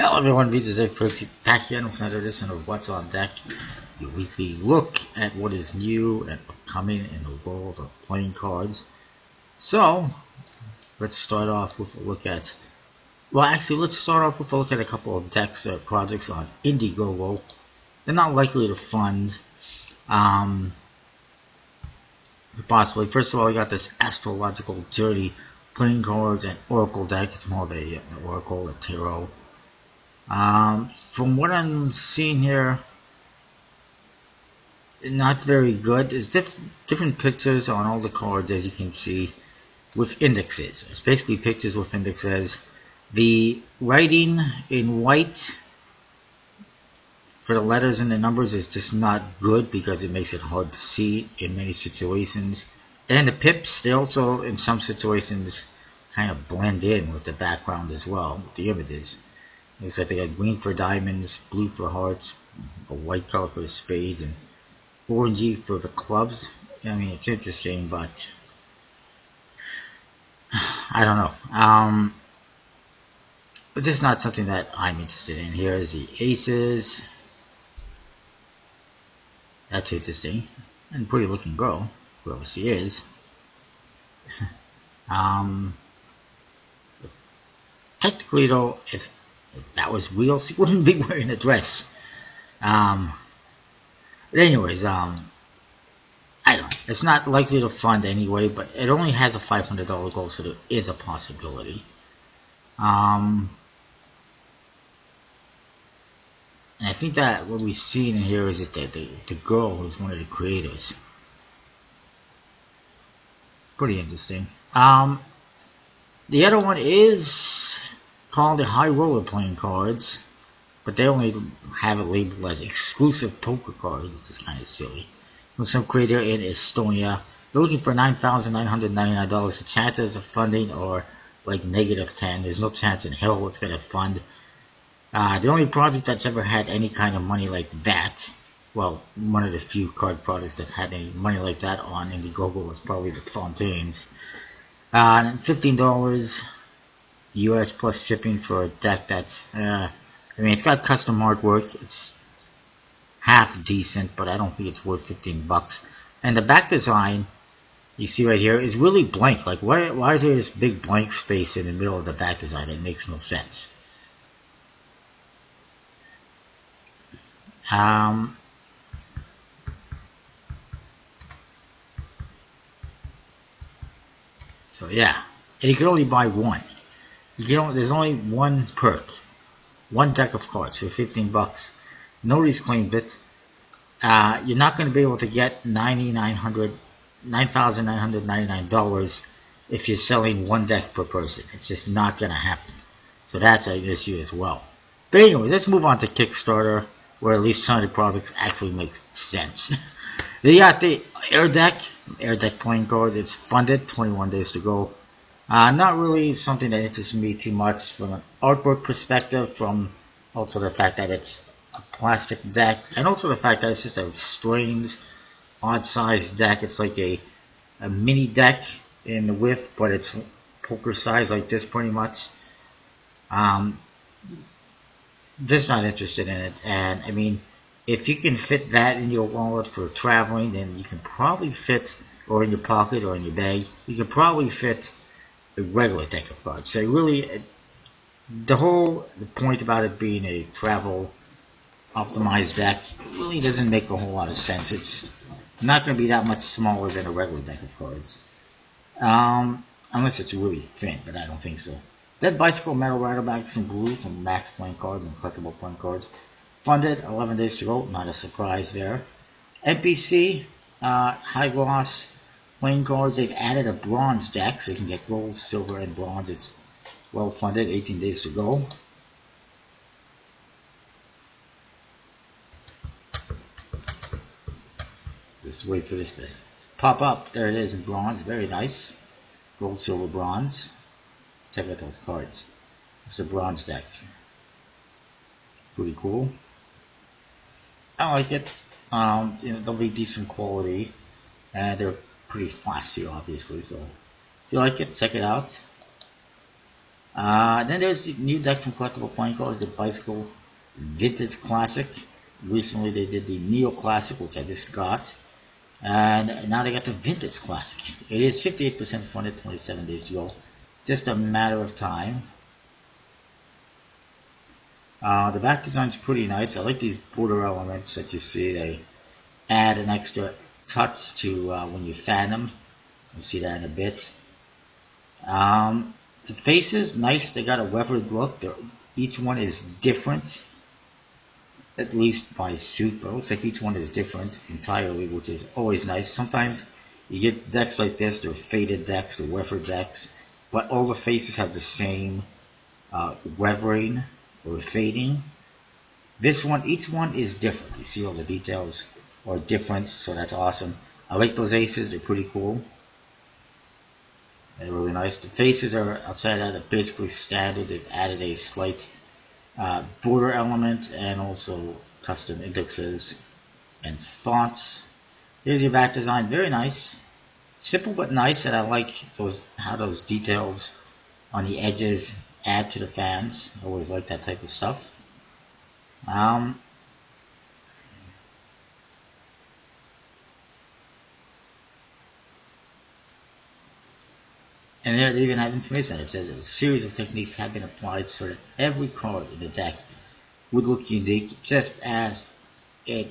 Hello everyone, Vita's back here with another edition of What's on Deck, your weekly look at what is new and upcoming in the world of playing cards. So, let's start off with a look at, let's start off with a look at a couple of decks or projects on Indiegogo. They're not likely to fund, possibly. First of all, we got this Astrological Dirty playing cards and Oracle deck. It's more of an Oracle, a Tarot. From what I'm seeing here, not very good. There's different pictures on all the cards, as you can see, with indexes. It's basically pictures with indexes. The writing in white for the letters and the numbers is just not good because it makes it hard to see in many situations. And the pips, they also, in some situations, kind of blend in with the background as well, with the images. Looks like they got green for diamonds, blue for hearts, a white color for the spades, and orangey for the clubs. I mean, it's interesting, but I don't know. But this is not something that I'm interested in. Here's the aces. That's interesting. And pretty looking girl, whoever she is. Technically though, if that was real, she wouldn't be wearing a dress. But anyways, I don't know. It's not likely to fund anyway, but it only has a $500 goal, so there is a possibility. And I think that what we see in here is that the girl is one of the creators. Pretty interesting. The other one is called the High Roller playing cards, but they only have it labeled as exclusive poker cards, which is kind of silly. From some creator in Estonia, they're looking for $9,999. The chances of funding are like -10. There's no chance in hell it's going to fund. The only project that's ever had any kind of money like that, well, one of the few card projects that had any money like that on Indiegogo was probably the Fontaines. $15 US plus shipping for a deck that's, I mean, it's got custom artwork. It's half decent, but I don't think it's worth $15. And the back design, you see right here, is really blank. Like, why is there this big blank space in the middle of the back design? It makes no sense. So yeah, and you can only buy one. There's only one perk, one deck of cards for $15. Nobody's claimed it. You're not going to be able to get $9,999 if you're selling one deck per person. It's just not going to happen. So that's an issue as well. But anyways, let's move on to Kickstarter, where at least some of the projects actually make sense. They got the Air Deck playing cards. It's funded, 21 days to go. Not really something that interests me too much from an artwork perspective, from also the fact that it's a plastic deck, and also the fact that it's just a strange, odd-sized deck. It's like a mini deck in the width, but it's poker size like this pretty much. Just not interested in it. And I mean, if you can fit that in your wallet for traveling, then you can probably fit, or in your pocket or in your bag, you can probably fit a regular deck of cards. So really, the point about it being a travel optimized deck really doesn't make a whole lot of sense. It's not going to be that much smaller than a regular deck of cards, unless it's really thin, but I don't think so. Dead Bicycle Metal Riderbacks in blue from Knacks playing cards and collectible playing cards. Funded, 11 days to go, not a surprise there. NPC, high gloss playing cards. They've added a bronze deck, so you can get gold, silver, and bronze. It's well funded, 18 days to go. Just wait for this to pop up. There it is in bronze, very nice. Gold, silver, bronze. Check out those cards. It's the bronze deck. Pretty cool. I like it. They'll be decent quality, and they're pretty flashy, obviously. So if you like it, check it out. Then there's the new deck from Collectible Playing Cards, the Bicycle Vintage Classic. Recently they did the Neo Classic, which I just got. And now they got the Vintage Classic. It is 58% funded, 27 days to go. Just a matter of time. The back design's pretty nice. I like these border elements that you see. They add an extra touch to when you fan them. You'll see that in a bit. The faces, nice. They got a weathered look. Each one is different. At least by suit, but it looks like each one is different entirely, which is always nice. Sometimes you get decks like this, they're faded decks, they're weathered decks, but all the faces have the same weathering or fading. This one, each one is different. You see all the details are different, so that's awesome. I like those aces, they're pretty cool. They're really nice. The faces are outside that are basically standard. They've added a slight border element and also custom indexes and fonts. Here's your back design, very nice, simple but nice, and I like how those details on the edges add to the fans. I always like that type of stuff. And there they even have information. It says a series of techniques have been applied so that every card in the deck would look unique, just as if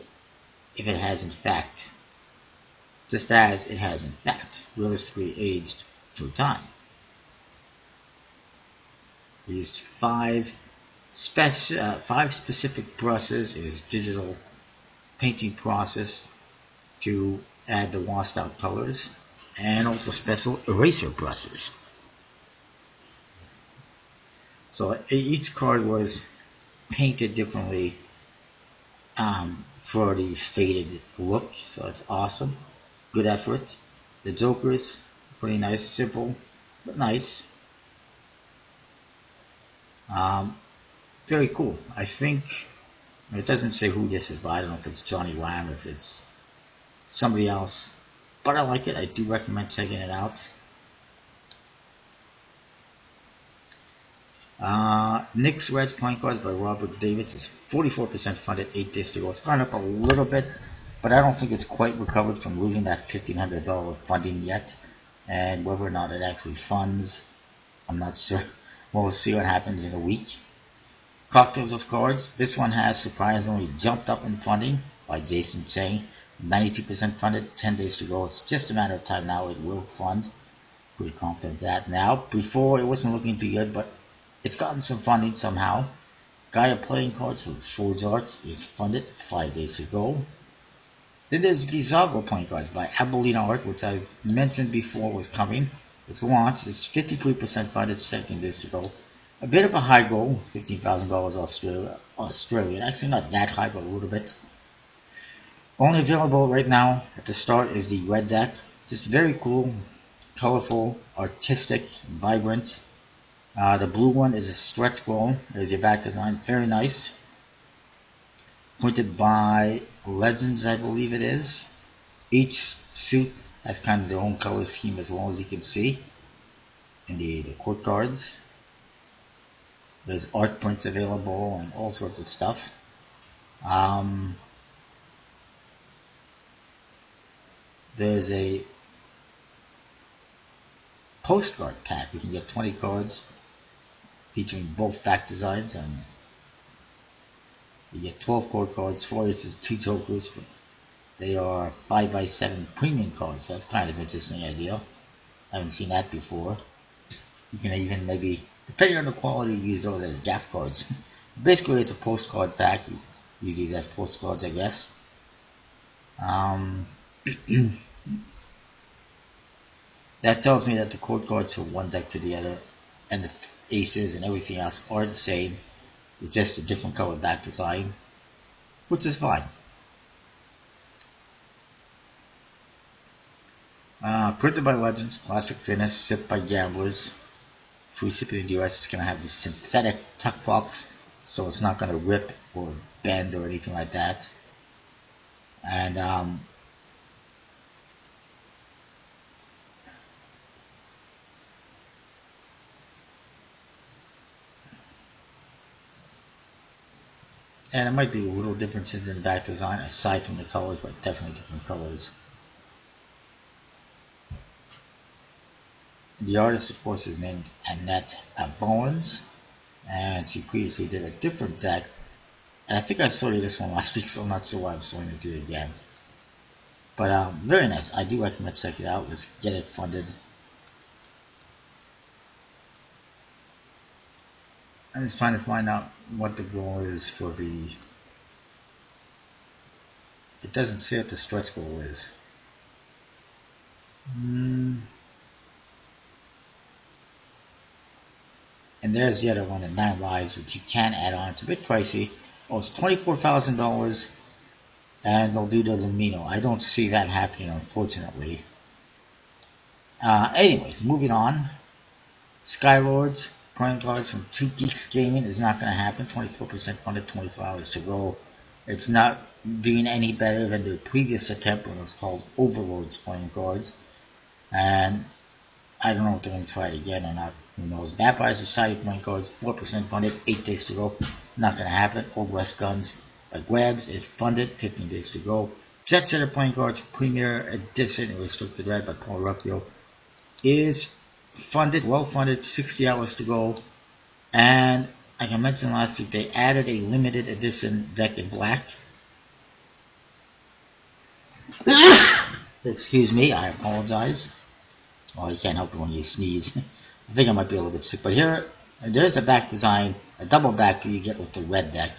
it has in fact realistically aged through time. We used five specific brushes in his digital painting process to add the washed out colors, and also special eraser brushes. So each card was painted differently for the faded look, so it's awesome. Good effort. The Jokers, pretty nice, simple but nice. Very cool. I think it doesn't say who this is, but I don't know if it's Johnny Lamb or if it's somebody else. But I like it. I do recommend checking it out. Knacks Reds Playing Cards by Robert Davis is 44% funded, 8 days to go. It's gone up a little bit, but I don't think it's quite recovered from losing that $1,500 funding yet. And whether or not it actually funds, I'm not sure. We'll see what happens in a week. Cocktails of Cards. This one has surprisingly jumped up in funding by Jason Chang. 92% funded, 10 days to go. It's just a matter of time now. It will fund. Pretty confident of that now. Before, it wasn't looking too good, but it's gotten some funding somehow. Gaia Playing Cards from Forge Arts is funded, 5 days to go. Then there's Vizago Playing Cards by Abelina Art, which I mentioned before was coming. It's launched. It's 53% funded, 17 days to go. A bit of a high goal, $15,000 Australian. Actually, not that high, but a little bit. Only available right now at the start is the red deck. Just very cool, colorful, artistic, vibrant. The blue one is a stretch goal. There's your back design. Very nice. Printed by Legends, I believe it is. Each suit has kind of their own color scheme as well, as you can see in the court cards. There's art prints available and all sorts of stuff. There's a postcard pack. You can get 20 cards featuring both back designs, and you get 12 court cards, 4 aces, 2 jokers. They are 5x7 premium cards, so that's kind of an interesting idea. I haven't seen that before. You can even maybe, depending on the quality, use those as draft cards. Basically, it's a postcard pack. You use these as postcards, I guess. That tells me that the court cards from one deck to the other, and the aces and everything else are the same, with just a different color back design, which is fine. Printed by Legends, classic finish, shipped by Gamblers. Free shipping in the US. It's going to have this synthetic tuck box, so it's not going to rip or bend or anything like that. And And it might be a little differences in the back design aside from the colors, but definitely different colors. The artist, of course, is named Annette Bowens, and she previously did a different deck. And I think I showed you this one last week, so I'm not sure why I'm showing it to you again. But very nice. I do recommend checking it out. Let's get it funded. I'm just trying to find out what the goal is for the... It doesn't say what the stretch goal is. And there's the other one at 9 lives, which you can add on. It's a bit pricey. Oh, it's $24,000, and they'll do the Lumino. I don't see that happening, unfortunately. Anyways, moving on. Skylords, playing cards from 2 Geeks Gaming is not going to happen. 24% funded, 24 hours to go. It's not doing any better than the previous attempt when it was called Overlords playing cards. And I don't know if they're going to try it again or not. Who knows? Vampire Society playing cards, 4% funded, 8 days to go. Not going to happen. Old West Guns by Grabs is funded, 15 days to go. Jet Setter playing cards, Premier Edition, Restricted Red by Paul Rucchio, is funded, well funded, 60 hours to go. And like I mentioned last week, they added a limited edition deck in black. Excuse me, I apologize. Oh, you can't help it when you sneeze. I think I might be a little bit sick. But here, there's the back design, a double back you get with the red deck,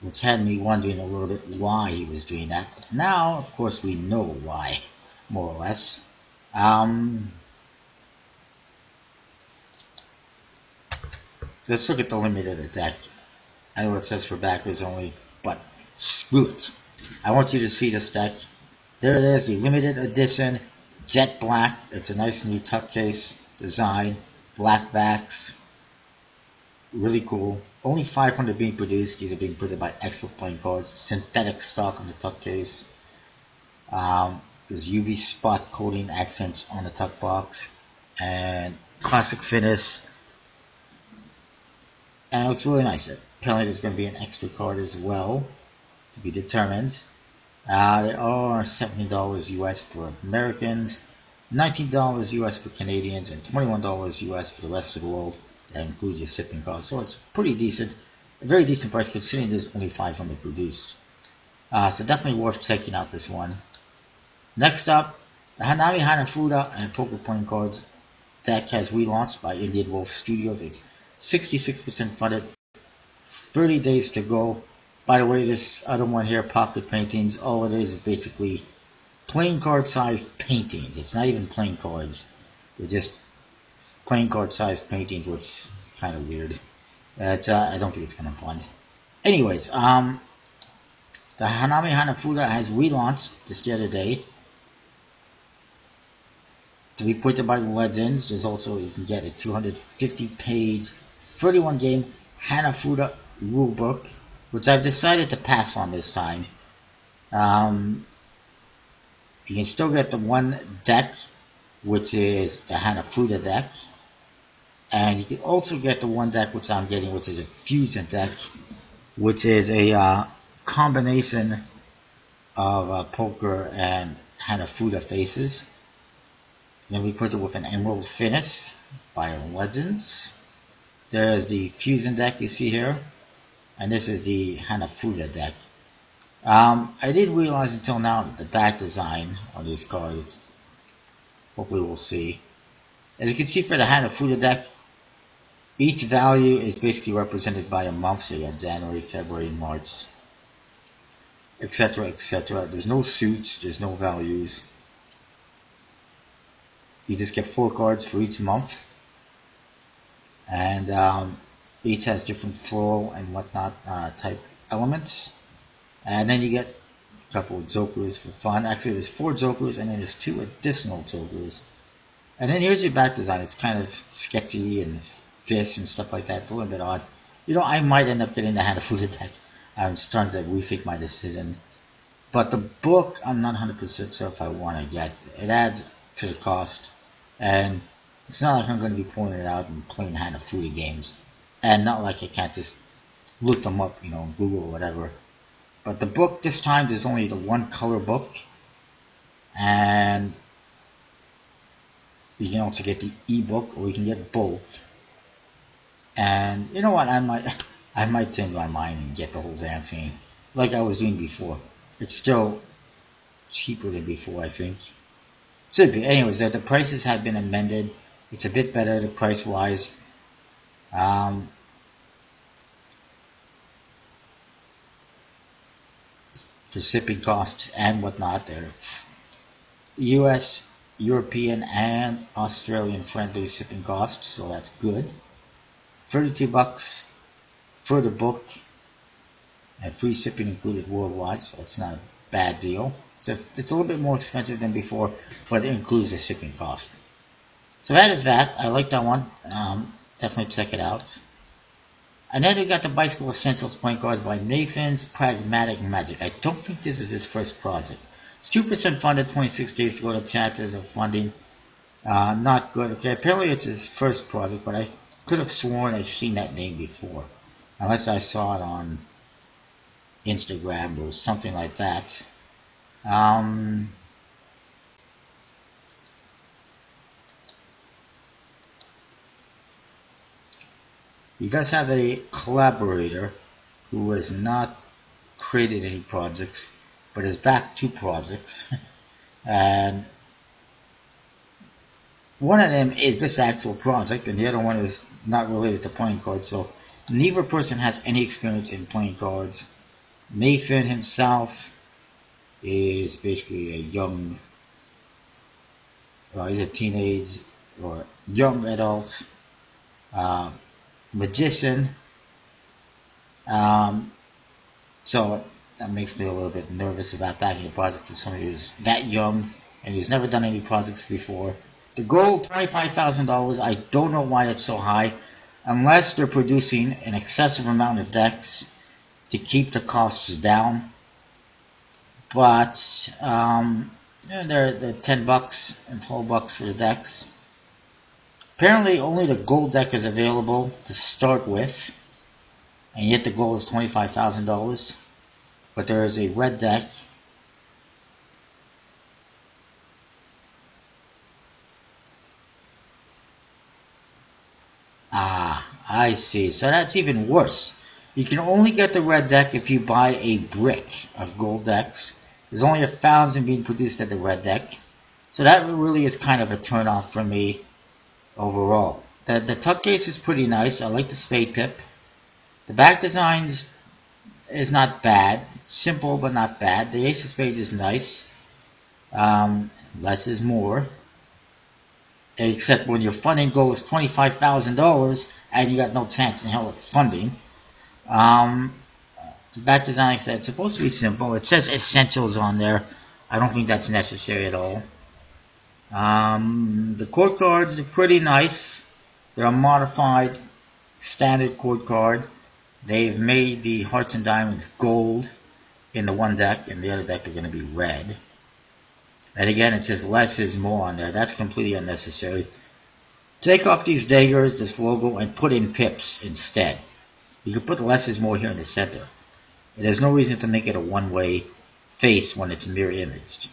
which had me wondering a little bit why he was doing that. But now, of course, we know why, more or less. Let's look at the limited deck. I know it says for backers only, but screw it. I want you to see this deck. There it is, the limited edition jet black. It's a nice new tuck case design, black backs, really cool. Only 500 being produced. These are being printed by Expert Playing Cards. Synthetic stock on the tuck case. There's UV spot coating accents on the tuck box, and classic finish. And it looks really nice. Apparently there's going to be an extra card as well to be determined. They are $70 US for Americans, $19 US for Canadians, and $21 US for the rest of the world. That includes your shipping costs. So it's pretty decent, a very decent price considering there's only 500 produced. So definitely worth checking out this one. Next up, the Hanafuda and Poker Playing Cards deck has relaunched by Indian Wolf Studios. It's 66% funded, 30 days to go. By the way, this other one here, Pocket Paintings, all it is basically playing card sized paintings. It's not even playing cards. They're just playing card sized paintings, which is kind of weird. But I don't think it's kind of fun. Anyways, the Hanafuda has relaunched just the other day. To be printed by Legends, there's also, you can get a 250-page, 31-game Hanafuda rulebook, which I've decided to pass on this time. You can still get the one deck, which is the Hanafuda deck, and you can also get the one deck which I'm getting, which is a fusion deck, which is a combination of poker and Hanafuda faces. Then we put it with an emerald finish by Legends. There's the fusion deck you see here, and this is the Hanafuda deck. I didn't realize until now that the back design on these cards, hopefully we'll see. As you can see for the Hanafuda deck, each value is basically represented by a month, so you got January, February, March, etc., etc. There's no suits, there's no values. You just get 4 cards for each month, and each has different floral and whatnot type elements. And then you get a couple of jokers for fun. Actually, there's 4 jokers, and then there's 2 additional jokers. And then here's your back design. It's kind of sketchy and fish and stuff like that. It's a little bit odd. You know, I might end up getting the Hanafuda deck. I'm starting to rethink my decision. But the book, I'm not 100% sure if I want to get. It adds to the cost. And it's not like I'm going to be pulling it out and playing Hanafuda games. And not like I can't just look them up, on Google or whatever. But the book this time, there's only the one color book, and you can also get the ebook, or you can get both. And you know what? I might change my mind and get the whole damn thing, like I was doing before. It's still cheaper than before, I think. Should be. Anyways, the prices have been amended. It's a bit better, the price wise. For shipping costs and whatnot, they're US, European, and Australian friendly shipping costs, so that's good. $32 for the book, and free shipping included worldwide, so it's not a bad deal. It's a little bit more expensive than before, but it includes the shipping cost. So that is that. I like that one. Definitely check it out. And then we got the Bicycle Essentials playing cards by Nathan's Pragmatic Magic. I don't think this is his first project. It's 2% funded, 26 days to go to chances of funding. Not good. Okay, apparently it's his first project, but I could have sworn I've seen that name before. Unless I saw it on Instagram or something like that. He does have a collaborator who has not created any projects, but has backed 2 projects. And one of them is this actual project, and the other one is not related to playing cards, so neither person has any experience in playing cards. Nathan himself is basically a young, he's a teenage or young adult magician. So that makes me a little bit nervous about backing a project for somebody who's that young and who's never done any projects before. The goal, $25,000. I don't know why it's so high, unless they're producing an excessive amount of decks to keep the costs down. But they're $10 and $12 for the decks. Apparently, only the gold deck is available to start with, and yet the goal is $25,000. But there is a red deck. I see. So that's even worse. You can only get the red deck if you buy a brick of gold decks. There's only 1,000 being produced at the red deck. So that really is kind of a turn-off for me overall. The tuck case is pretty nice. I like the spade pip. The back design is not bad. It's simple but not bad. The ace of spades is nice. Less is more. Except when your funding goal is $25,000 and you got no chance in hell of funding. The back design, like I said, it's supposed to be simple. It says essentials on there. I don't think that's necessary at all. The court cards are pretty nice. They're a modified standard court card. They've made the hearts and diamonds gold in the one deck, and the other deck are going to be red. And again, it says less is more on there. That's completely unnecessary. Take off these daggers, this logo, and put in pips instead. You can put less is more here in the center. And there's no reason to make it a one-way face when it's mirror imaged.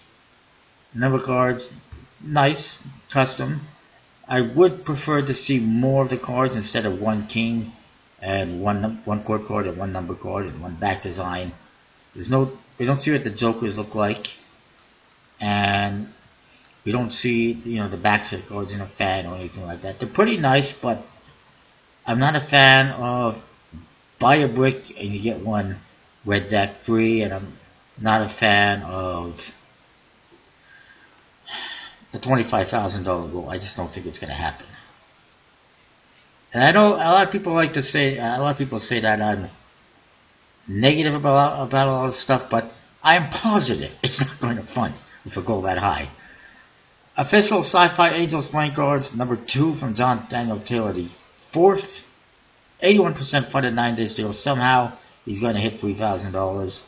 Number cards, nice, custom. I would prefer to see more of the cards instead of one king and one court card and one number card and one back design. We don't see what the jokers look like. And we don't see, the backs of the cards in a fan or anything like that. They're pretty nice, but I'm not a fan of buy a brick and you get one red deck free, and I'm not a fan of the $25,000 goal. I just don't think it's going to happen. And I know a lot of people say that I'm negative about a lot of stuff, but I'm positive it's not going to fund with a goal that high. Official Sci-Fi Angels playing cards, number 2 from John Daniel Taylor, the 4th, 81% funded, 9 days to go. Somehow he's going to hit $3,000.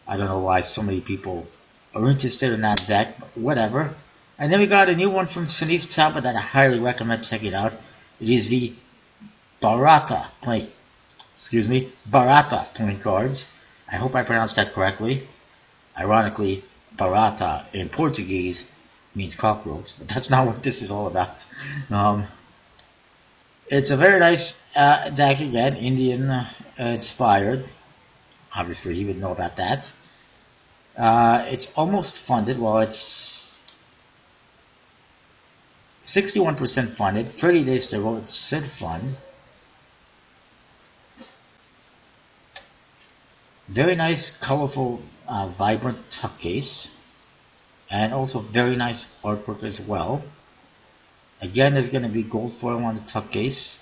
I don't know why so many people are interested in that deck, but whatever. And then we got a new one from Sunil Chapa that I highly recommend checking out. It is the Baraka playing Baraka point guards. I hope I pronounced that correctly. Ironically, barata in Portuguese means cockroach, but that's not what this is all about. It's a very nice deck again, Indian inspired. Obviously, he would know about that. It's almost funded. Well, it's 61% funded. 30 days to go. It said fund. Very nice, colorful, vibrant tuck case. And also very nice artwork as well. Again, there's going to be gold foil on the tuck case.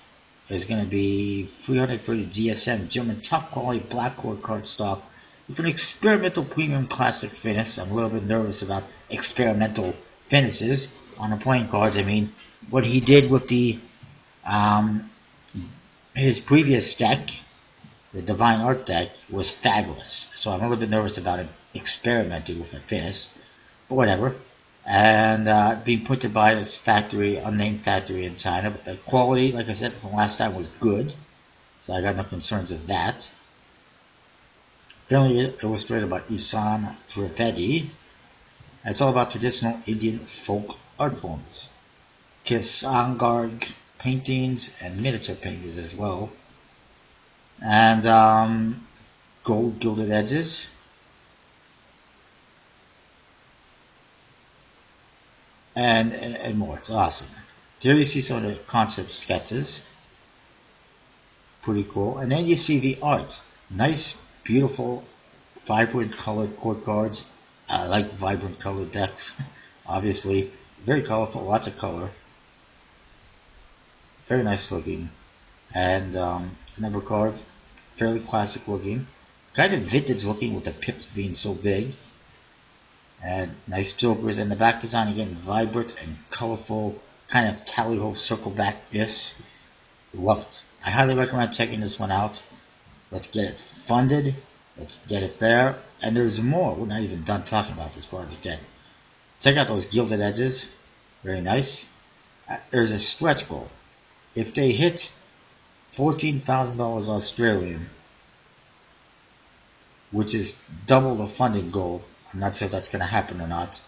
There's going to be 330 GSM German top quality black core cardstock with an experimental premium classic finish. I'm a little bit nervous about experimental finishes on the playing cards. I mean, what he did with the his previous deck, the Divine Art deck, was fabulous. So I'm a little bit nervous about him experimenting with a finish, but whatever. And being printed by this factory, unnamed factory in China, but the quality, like I said from last time, was good. So I got no concerns with that. Apparently illustrated by Isan Trivedi. It's all about traditional Indian folk art forms. Kisangarg paintings and miniature paintings as well. And gold gilded edges. And more. It's awesome. Here you see some of the concept sketches. Pretty cool. And then you see the art. Nice, beautiful, vibrant colored court cards. I like vibrant colored decks. Obviously, very colorful, lots of color. Very nice looking. And number cards, fairly classic looking. Kind of vintage looking with the pips being so big. And nice jokers in the back design, again vibrant and colorful, kind of tally-ho circle back this. Love it. I highly recommend checking this one out. Let's get it funded. Let's get it there. And there's more. We're not even done talking about this part again. Check out those gilded edges. Very nice. There's a stretch goal. If they hit $14,000 Australian, which is double the funding goal, I'm not sure if that's going to happen or not,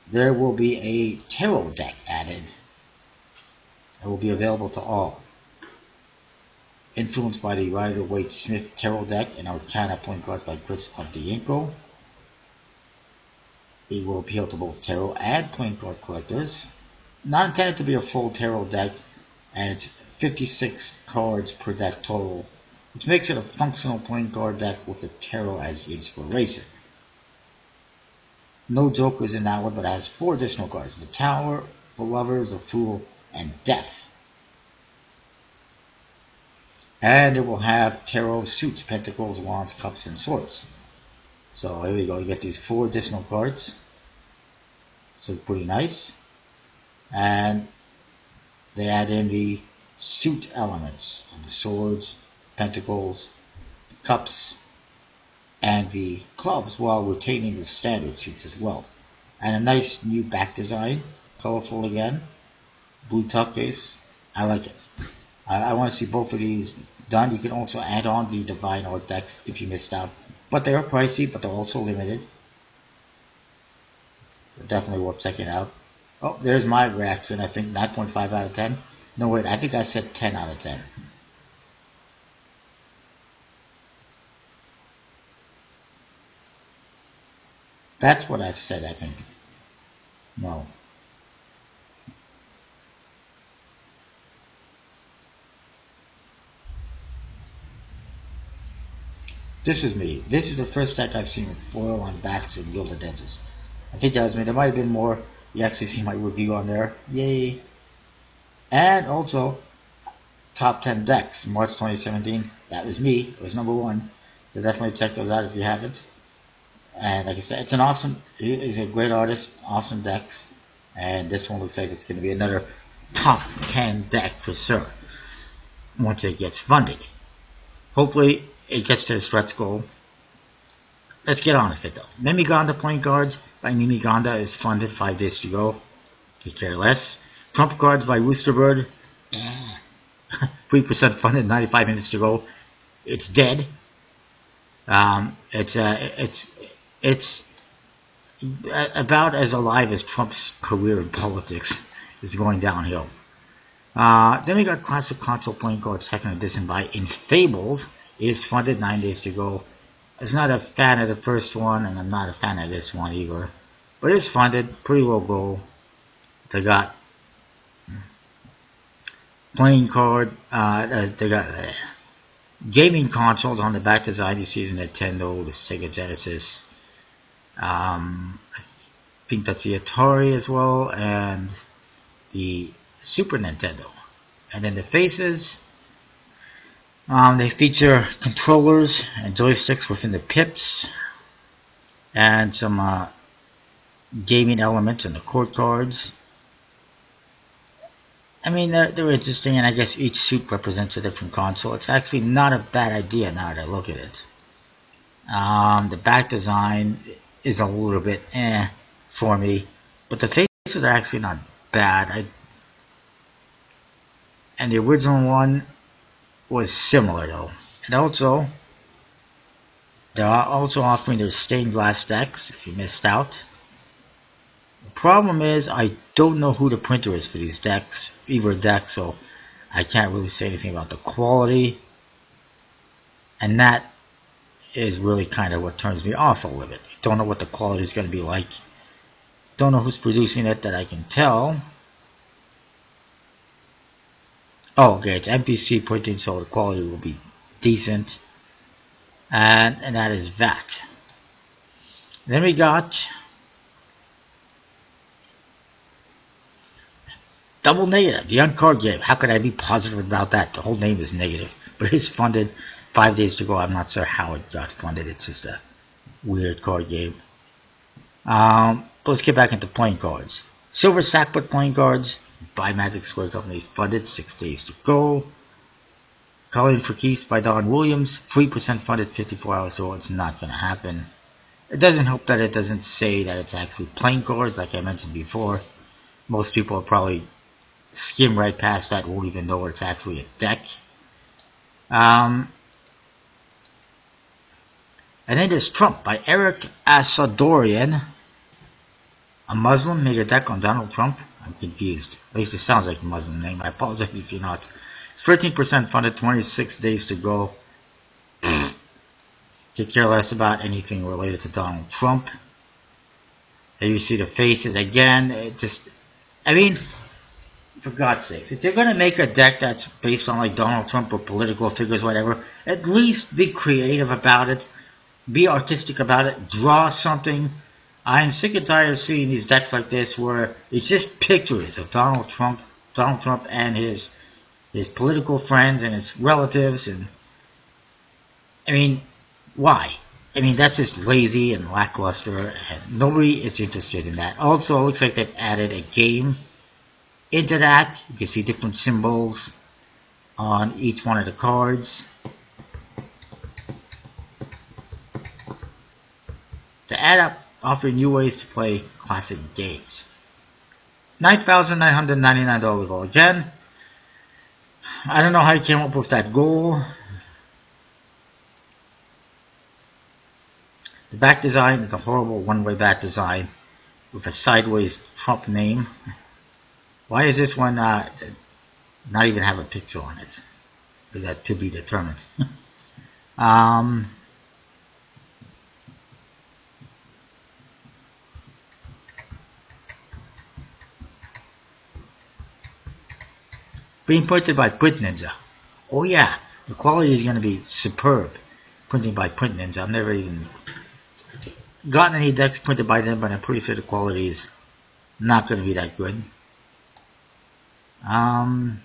there will be a tarot deck added. It will be available to all. Influenced by the Rider-Waite-Smith tarot deck and Arcana point cards by Chris Avdiyenko. It will appeal to both tarot and playing card collectors. Not intended to be a full tarot deck, and it's 56 cards per deck total, which makes it a functional playing card deck with the tarot as the inspiration. No jokers in that one, but it has 4 additional cards. The Tower, the Lovers, the Fool, and Death. And it will have tarot suits, pentacles, wands, cups, and swords. So here we go, you get these 4 additional cards. So pretty nice. And they add in the suit elements of the swords, pentacles, cups, and the clubs, while retaining the standard suits as well. And a nice new back design, colorful again, blue tuck case. I like it. I want to see both of these done. You can also add on the Divine Art decks if you missed out, but they are pricey, but they're also limited, so definitely worth checking out. Oh, there's my reaction. I think 9.5 out of 10. No wait, I think I said 10 out of 10. That's what I've said, I think. No. This is me. This is the first deck I've seen with foil on backs and gilded edges. I think that was me. There might have been more. You actually see my review on there. Yay. And also, top 10 decks, March 2017. That was me. It was number 1. So definitely check those out if you haven't. And like I said, it's an awesome, he's a great artist, awesome decks. And this one looks like it's going to be another top 10 deck for sure, once it gets funded. Hopefully, it gets to the stretch goal. Let's get on with it though. Mimiganda playing cards by Mimiganda is funded, 5 days to go. Could care less. Trump cards by Roosterbird. 3% funded, 95 minutes to go. It's dead. It's about as alive as Trump's career in politics is going downhill. Then we got Classic Console Playing Card Second Edition by Infabled. Is funded, 9 days to go. I was not a fan of the first one, and I'm not a fan of this one either. But it's funded, pretty low goal. They got playing card, they got gaming consoles on the back design. You see the Nintendo, the Sega Genesis. I think that's the Atari as well, and the Super Nintendo. And then the faces, they feature controllers and joysticks within the pips, and some gaming elements in the court cards. I mean, they're interesting, and I guess each suit represents a different console. It's actually not a bad idea now that I look at it. The back design is a little bit for me, but the faces are actually not bad. And the original one was similar though. And also, they are also offering their stained glass decks if you missed out. The problem is I don't know who the printer is for these decks, either deck, so I can't really say anything about the quality. And that is really kind of what turns me off a little bit. Don't know what the quality is going to be like. Don't know who's producing it that I can tell. Oh, okay, it's MPC printing, so the quality will be decent. And that is that. Then we got Double Negative, the uncard game. How could I be positive about that? The whole name is negative. But it's funded, 5 days to go. I'm not sure how it got funded. It's just a weird card game. But let's get back into playing cards. Silver Sackbut playing cards by Magic Square Company, funded, 6 days to go. Coloring for Keeps by Don Williams, 3% funded, 54 hours to go. It's not going to happen. It doesn't help that it doesn't say that it's actually playing cards, like I mentioned before. Most people will probably skim right past that, won't even know it's actually a deck. And then there's Trump by Eric Asadorian. A Muslim made a deck on Donald Trump. I'm confused. At least it sounds like a Muslim name. I apologize if you're not. It's 13% funded, 26 days to go. Could care less about anything related to Donald Trump. There you see the faces again. I mean, for God's sake, if you're going to make a deck that's based on like Donald Trump or political figures, whatever, at least be creative about it. Be artistic about it. Draw something. I'm sick and tired of seeing these decks like this where it's just pictures of Donald Trump and his political friends and his relatives, and I mean, why? I mean, that's just lazy and lackluster, and nobody is interested in that. Also, it looks like they've added a game into that. You can see different symbols on each one of the cards. To add up, offering new ways to play classic games. $9,999 goal again. I don't know how you came up with that goal. The back design is a horrible one-way back design with a sideways Trump name. Why is this one not even have a picture on it? Is that to be determined? Being printed by Print Ninja. Oh yeah, the quality is going to be superb. Printing by Print Ninja. I've never even gotten any decks printed by them, but I'm pretty sure the quality is not going to be that good. I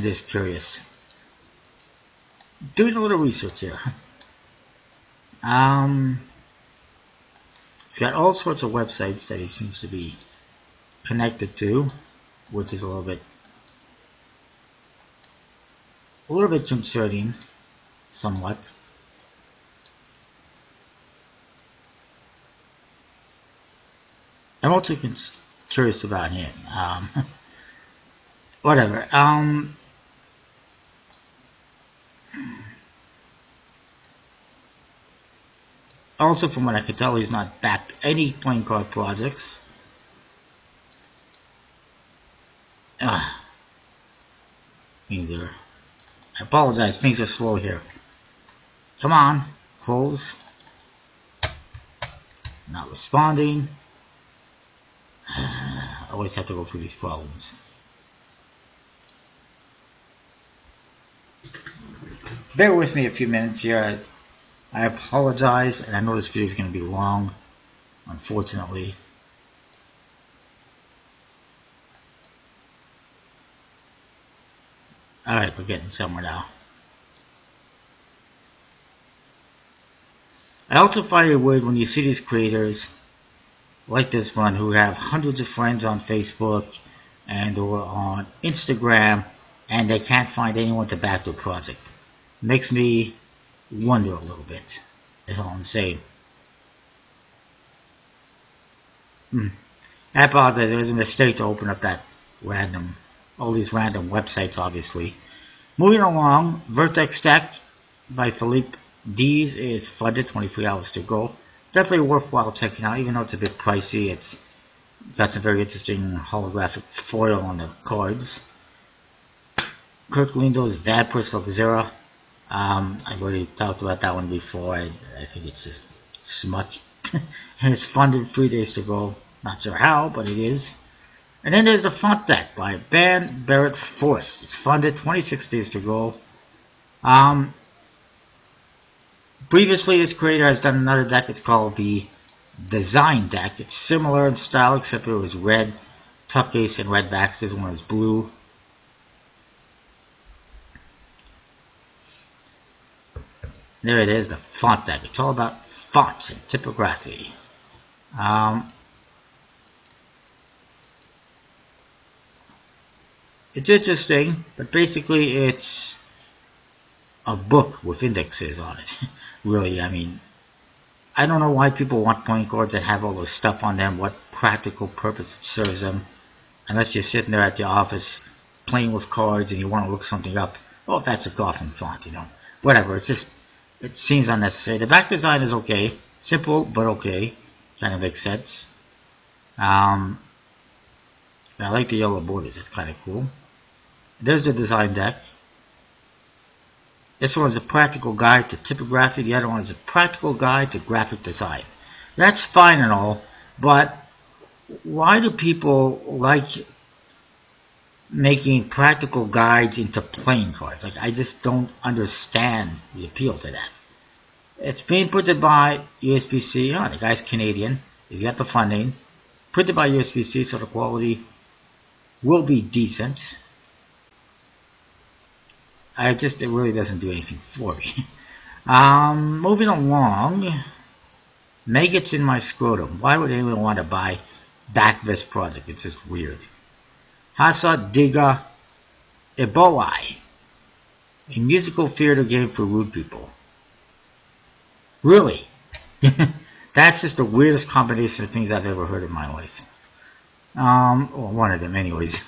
I'm just curious. Doing a little research here. He's got all sorts of websites that he seems to be connected to, which is a little bit concerning. somewhat. I'm also curious about him. Whatever. Also, from what I could tell, he's not backed any playing card projects. Things are. I apologize. Things are slow here. Come on, close. Not responding. I always have to go through these problems. Bear with me a few minutes here. I apologize, and I know this video is going to be long, unfortunately. Alright, we're getting somewhere now. I also find it weird when you see these creators, like this one, who have hundreds of friends on Facebook and or on Instagram, and they can't find anyone to back their project. Makes me wonder a little bit. The hell I'm saying. I apologize, there was a mistake to open up that all these random websites, obviously. Moving along, Vertex Deck by Philippe Dees is flooded, 23 hours to go. Definitely worthwhile checking out, even though it's a bit pricey. It's got some very interesting holographic foil on the cards. Kirk Lindo's Vapris Luxera. I've already talked about that one before. I think it's just smut. And it's funded 3 days to go. Not sure how, but it is. And then there's the Font Deck by Ben Barrett Forrest. It's funded, 26 days to go. Previously, this creator has done another deck. It's called the Design Deck. It's similar in style, except it was red tuck case and red backs. This one is blue. There it is, the Font Deck. It's all about fonts and typography. It's interesting, but basically it's a book with indexes on it. Really, I mean, I don't know why people want playing cards that have all this stuff on them, what practical purpose it serves them, unless you're sitting there at the office playing with cards and you want to look something up. Oh, that's a Gotham font, you know. Whatever, it's just, it seems unnecessary. The back design is okay. Simple, but okay. Kind of makes sense. I like the yellow borders. It's kind of cool. There's the Design Deck. This one's a practical guide to typography. The other one is a practical guide to graphic design. That's fine and all, but why do people like making practical guides into playing cards? Like, I just don't understand the appeal to that. It's being printed by USBC. Oh, the guy's Canadian. He's got the funding. Printed by USBC, so the quality will be decent. It really doesn't do anything for me. Moving along. Maggots in my scrotum. Why would anyone want to back this project? It's just weird. Hasa Diga Ebowai. A musical theater game for rude people. Really? That's just the weirdest combination of things I've ever heard in my life. Well, one of them anyways.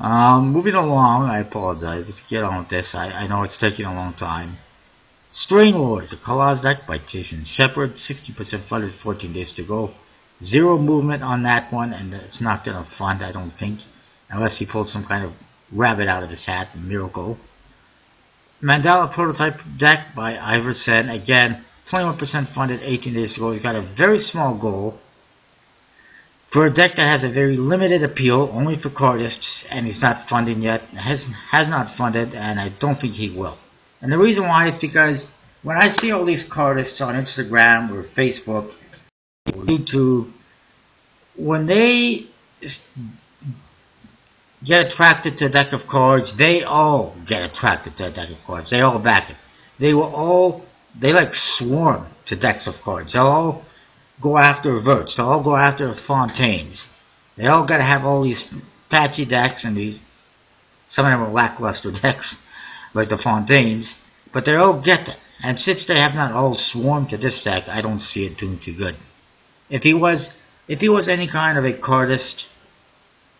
Moving along, I apologize. Let's get on with this. I know it's taking a long time. Strain Lords, a collage deck by Jason Shepard. 60% funded, 14 days to go. Zero movement on that one, and it's not going to fund, I don't think. Unless he pulls some kind of rabbit out of his hat, miracle. Mandala Prototype deck by Iverson. Again, 21% funded, 18 days to go. He's got a very small goal. For a deck that has a very limited appeal, only for cardists, and he's not funding yet, has not funded, and I don't think he will. And the reason why is because when I see all these cardists on Instagram or Facebook or YouTube, when they get attracted to a deck of cards, they all get attracted to a deck of cards. They all back it. They like swarm to decks of cards. They'll all go after Verts. They'll all go after Fontaines. They all got to have all these patchy decks, and some of them are lackluster decks. like the Fontaines, but they all get it. And since they have not all swarmed to this deck, I don't see it doing too good. If he was any kind of a cardist,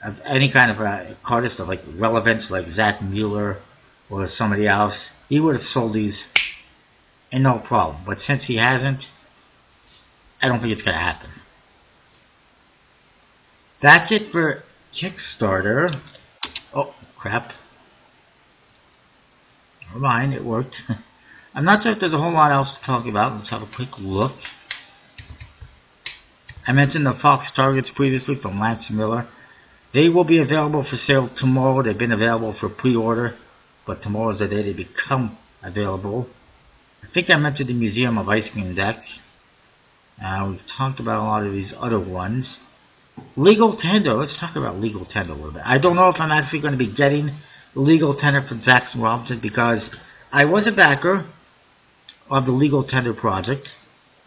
of any kind of a cardist of like relevance, like Zach Mueller or somebody else, he would have sold these and no problem. But since he hasn't, I don't think it's going to happen. That's it for Kickstarter. Oh, crap. Never mind, it worked. I'm not sure if there's a whole lot else to talk about. Let's have a quick look. I mentioned the Fox targets previously from Lance Miller. They will be available for sale tomorrow. They've been available for pre-order, but tomorrow is the day they become available. I think I mentioned the Museum of Ice Cream deck. We've talked about a lot of these other ones. Legal Tender. Let's talk about Legal Tender a little bit. I don't know if I'm actually going to be getting Legal Tender from Jackson Robinson because I was a backer of the Legal Tender project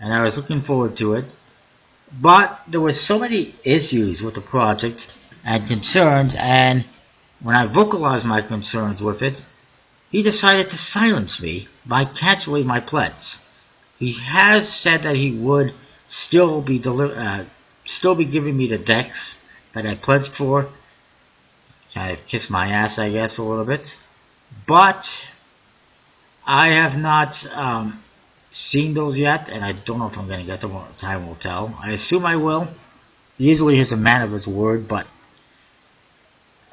and I was looking forward to it. But there were so many issues with the project and concerns, and when I vocalized my concerns with it, he decided to silence me by canceling my pledge. He has said that he would still be giving me the decks that I pledged for. Kind of kiss my ass, I guess, a little bit. But I have not seen those yet, and I don't know if I'm going to get them. Time will tell. I assume I will. Usually he's a man of his word, but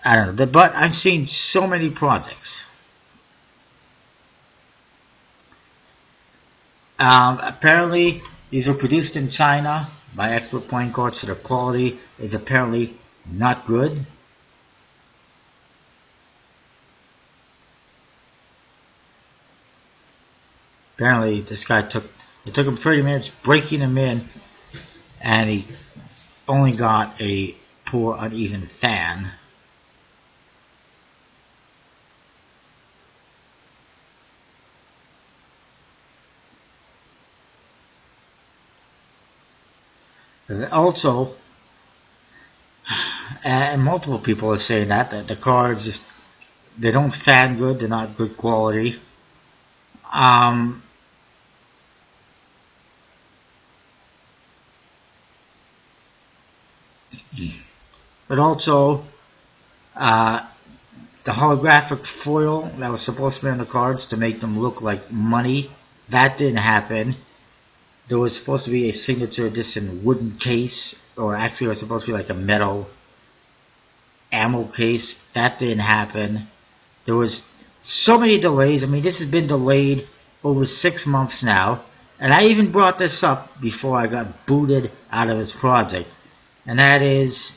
I don't know. But I've seen so many projects. Apparently, these were produced in China by expert playing cards, so the quality is apparently not good. Apparently, this guy it took him 30 minutes breaking them in, and he only got a poor, uneven fan. Also, and multiple people are saying that the cards just, they don't fan good, they're not good quality. But also, the holographic foil that was supposed to be on the cards to make them look like money, that didn't happen. There was supposed to be a signature edition wooden case, or actually it was supposed to be like a metal ammo case. That didn't happen. There was so many delays. I mean, this has been delayed over 6 months now, and I even brought this up before I got booted out of his project, and that is,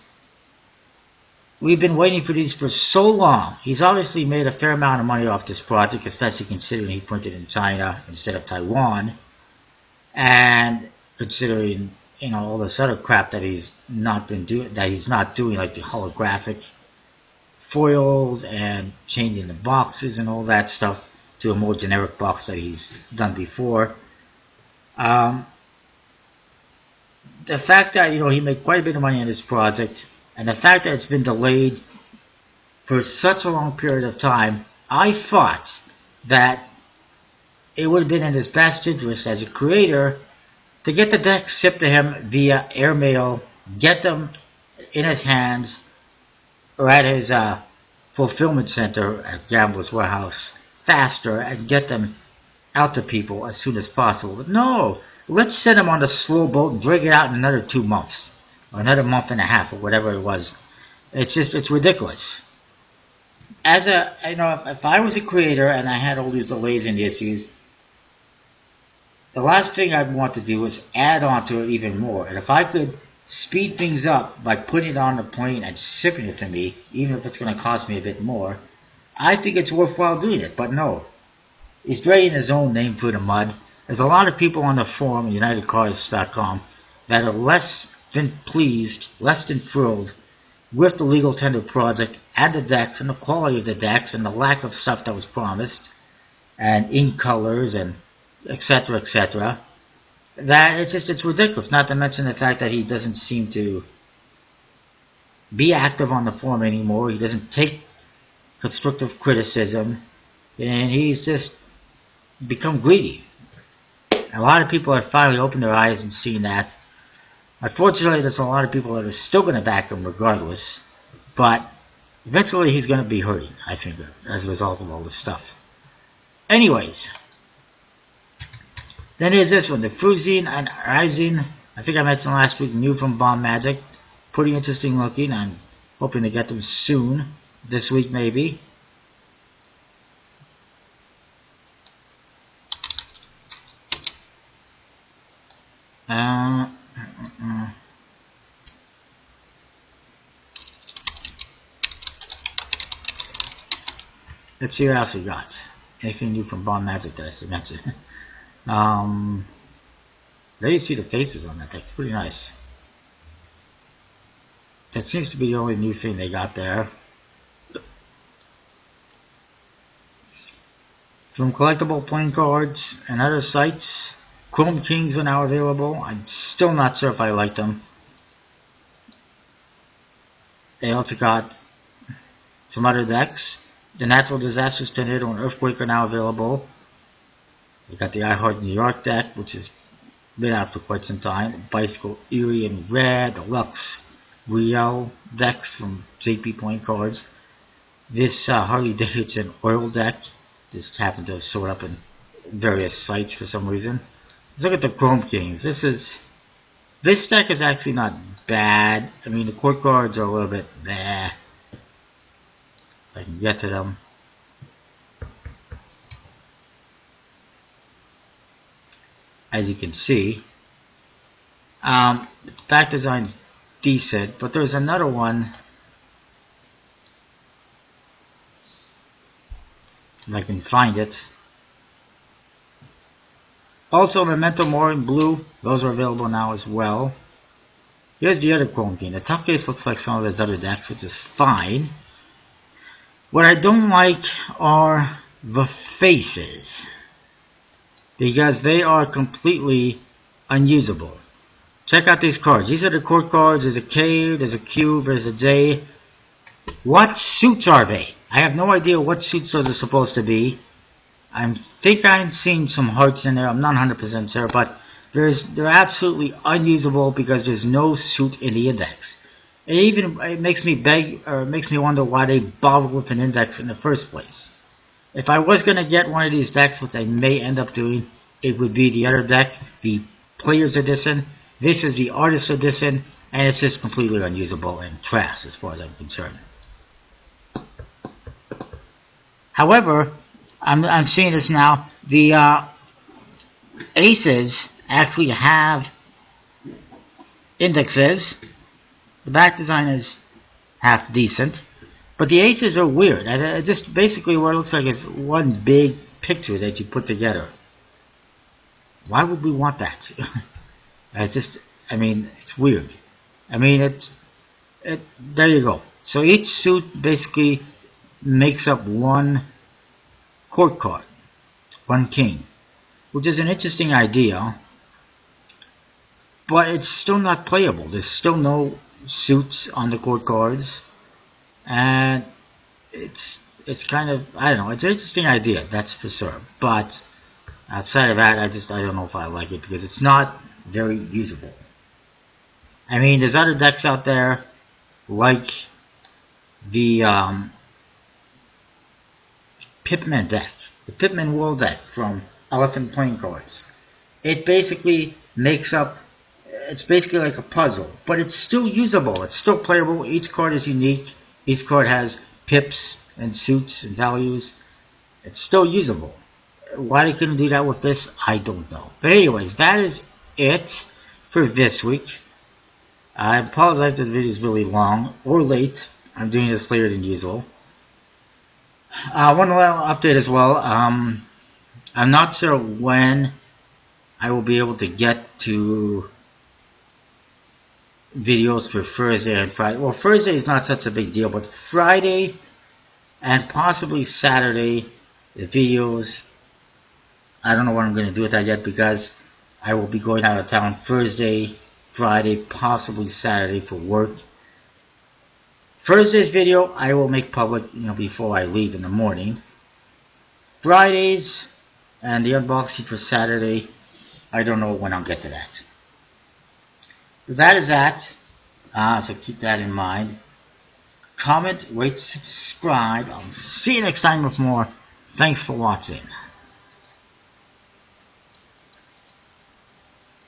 we've been waiting for these for so long. He's obviously made a fair amount of money off this project, especially considering he printed in China instead of Taiwan, and considering, you know, all this other crap that he's not doing, like the holographic foils and changing the boxes and all that stuff to a more generic box that he's done before. The fact that, you know, he made quite a bit of money on this project, and the fact that it's been delayed for such a long period of time, I thought that it would have been in his best interest as a creator to get the decks shipped to him via airmail, get them in his hands or at his fulfillment center at Gambler's Warehouse faster and get them out to people as soon as possible. But no, let's send them on the slow boat and drag it out in another 2 months or another month and a half or whatever it was. It's ridiculous. As a, you know, if I was a creator and I had all these delays and issues, the last thing I'd want to do is add on to it even more. And if I could speed things up by putting it on the plane and shipping it to me, even if it's going to cost me a bit more, I think it's worthwhile doing it. But no, he's dragging his own name through the mud. There's a lot of people on the forum, UnitedCards.com, that are less than pleased, less than thrilled with the Legal Tender project and the decks and the quality of the decks and the lack of stuff that was promised and ink colors and etc., etc. That it's ridiculous. Not to mention the fact that he doesn't seem to be active on the forum anymore. He doesn't take constructive criticism. and he's just become greedy. A lot of people have finally opened their eyes and seen that. Unfortunately, there's a lot of people that are still going to back him regardless, but eventually he's going to be hurting, I think, as a result of all this stuff. Anyways, then there's this one, the Fruzine and Rising. I think I mentioned last week, new from Bomb Magic. Pretty interesting looking. I'm hoping to get them soon, this week maybe. Let's see what else we got. Anything new from Bomb Magic that I should mention. There you see the faces on that deck. Pretty nice. That seems to be the only new thing they got there. From collectible playing cards and other sites, Chrome Kings are now available. I'm still not sure if I like them. They also got some other decks. The Natural Disasters, Tornado, and Earthquake are now available. We got the I Heart New York deck, which has been out for quite some time. Bicycle, Erie, and Red, Deluxe, Riel decks from JP Playing Cards. This Harley Davidson Oil deck just happened to show up in various sites for some reason. Let's look at the Chrome Kings. This deck is actually not bad. I mean, the court cards are a little bit meh. If I can get to them. As you can see, the back design's decent, but there's another one. If I can find it. Also, Memento Mori in blue. Those are available now as well. Here's the other Chrome King. The top case looks like some of his other decks, which is fine. What I don't like are the faces, because they are completely unusable. Check out these cards. These are the court cards. There's a K, there's a Q, there's a J. What suits are they? I have no idea what suits those are supposed to be. I think I'm seeing some hearts in there. I'm not 100% sure, but they're absolutely unusable because there's no suit in the index. It makes me makes me wonder why they bothered with an index in the first place. If I was going to get one of these decks, which I may end up doing, it would be the other deck, the Player's Edition. This is the Artist's Edition, and it's just completely unusable and trash as far as I'm concerned. However, I'm seeing this now. The Aces actually have indexes. The back design is half decent, but the Aces are weird. Just basically what it looks like is one big picture that you put together. Why would we want that? I mean, it's weird. I mean, there you go. So each suit basically makes up one court card, one king, which is an interesting idea, but it's still not playable. There's still no suits on the court cards, and it's kind of, I don't know, it's an interesting idea, that's for sure, but outside of that, I don't know if I like it, because it's not very usable. I mean, there's other decks out there, like the Pipman deck, the Pipman World deck from Elephant Playing Cards. It basically makes up, it's basically like a puzzle, but it's still usable, it's still playable. Each card is unique, each card has pips and suits and values. It's still usable. Why they couldn't do that with this, I don't know. But anyways, that is it for this week. I apologize if the video is really long or late. I'm doing this later than usual. One little update as well. I'm not sure when I will be able to get to videos for Thursday and Friday. Well, Thursday is not such a big deal, but Friday and possibly Saturday, the videos, I don't know what I'm going to do with that yet, because I will be going out of town Thursday, Friday, possibly Saturday for work. Thursday's video I will make public, before I leave in the morning. Fridays and the unboxing for Saturday, I don't know when I'll get to that. But that is that. So keep that in mind. Comment, rate, subscribe. I'll see you next time with more. Thanks for watching.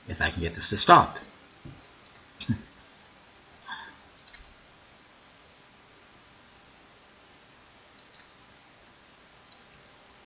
If I can get this to stop.